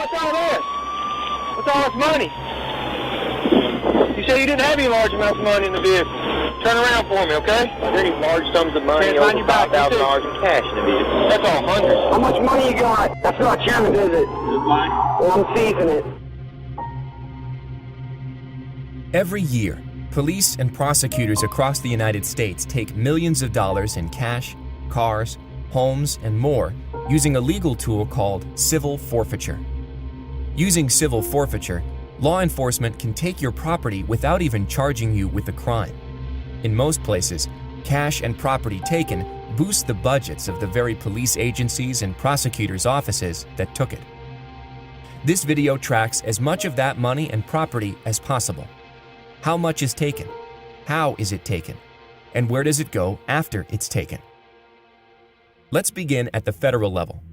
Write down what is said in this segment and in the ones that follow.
What's all this? What's all this money? You said you didn't have any large amounts of money in the vehicle. Turn around for me, okay? Are there any large sums of money, over $5,000 in cash in the vehicle? That's all hundreds. How much money you got? That's not chairman, is it? Well, I'm seizing it. Every year, police and prosecutors across the United States take millions of dollars in cash, cars, homes, and more using a legal tool called civil forfeiture. Using civil forfeiture, law enforcement can take your property without even charging you with a crime. In most places, cash and property taken boost the budgets of the very police agencies and prosecutors' offices that took it. This video tracks as much of that money and property as possible. How much is taken? How is it taken? And where does it go after it's taken? Let's begin at the federal level.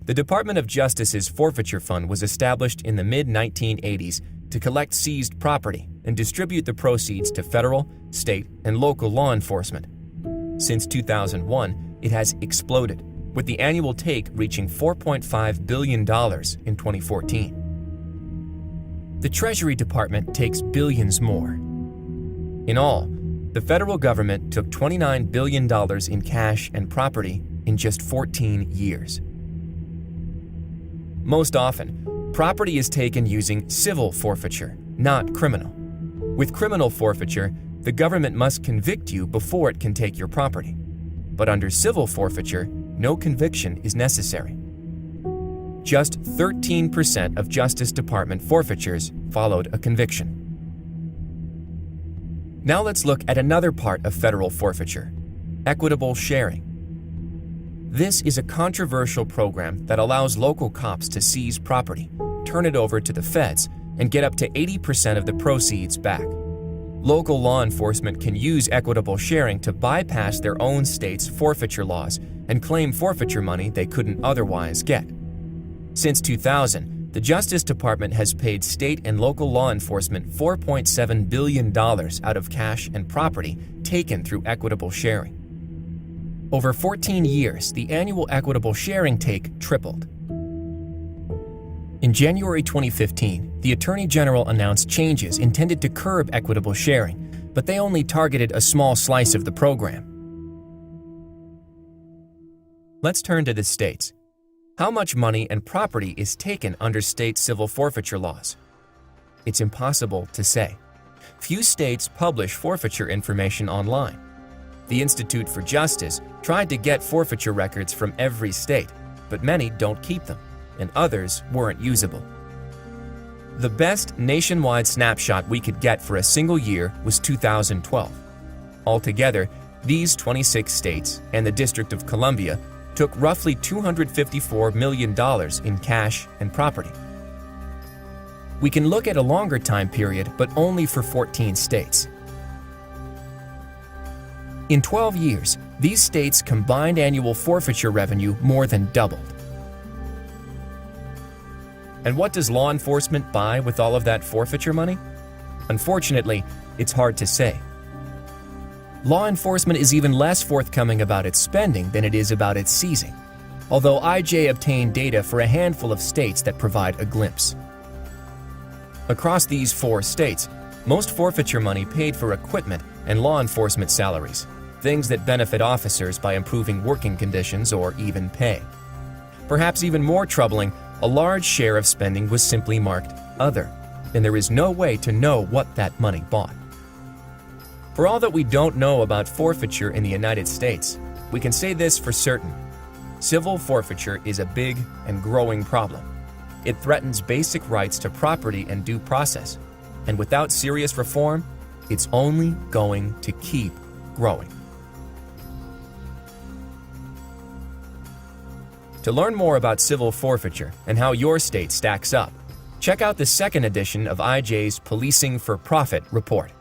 The Department of Justice's Forfeiture Fund was established in the mid-1980s to collect seized property and distribute the proceeds to federal, state, and local law enforcement. Since 2001, it has exploded, with the annual take reaching $4.5 billion in 2014. The Treasury Department takes billions more. In all, the federal government took $29 billion in cash and property in just 14 years. Most often, property is taken using civil forfeiture, not criminal. With criminal forfeiture, the government must convict you before it can take your property. But under civil forfeiture, no conviction is necessary. Just 13% of Justice Department forfeitures followed a conviction. Now let's look at another part of federal forfeiture: equitable sharing. This is a controversial program that allows local cops to seize property, turn it over to the feds, and get up to 80% of the proceeds back. Local law enforcement can use equitable sharing to bypass their own state's forfeiture laws and claim forfeiture money they couldn't otherwise get. Since 2000, the Justice Department has paid state and local law enforcement $4.7 billion out of cash and property taken through equitable sharing. Over 14 years, the annual equitable sharing take tripled. In January 2015, the Attorney General announced changes intended to curb equitable sharing, but they only targeted a small slice of the program. Let's turn to the states. How much money and property is taken under state civil forfeiture laws? It's impossible to say. Few states publish forfeiture information online. The Institute for Justice tried to get forfeiture records from every state, but many don't keep them, and others weren't usable. The best nationwide snapshot we could get for a single year was 2012. Altogether, these 26 states and the District of Columbia took roughly $254 million in cash and property. We can look at a longer time period, but only for 14 states. In 12 years, these states' combined annual forfeiture revenue more than doubled. And what does law enforcement buy with all of that forfeiture money? Unfortunately, it's hard to say. Law enforcement is even less forthcoming about its spending than it is about its seizing, although IJ obtained data for a handful of states that provide a glimpse. Across these 4 states, most forfeiture money paid for equipment and law enforcement salaries, things that benefit officers by improving working conditions or even pay. Perhaps even more troubling, a large share of spending was simply marked "other," and there is no way to know what that money bought. For all that we don't know about forfeiture in the United States, we can say this for certain: civil forfeiture is a big and growing problem. It threatens basic rights to property and due process, and without serious reform, it's only going to keep growing. To learn more about civil forfeiture and how your state stacks up, check out the second edition of IJ's Policing for Profit report.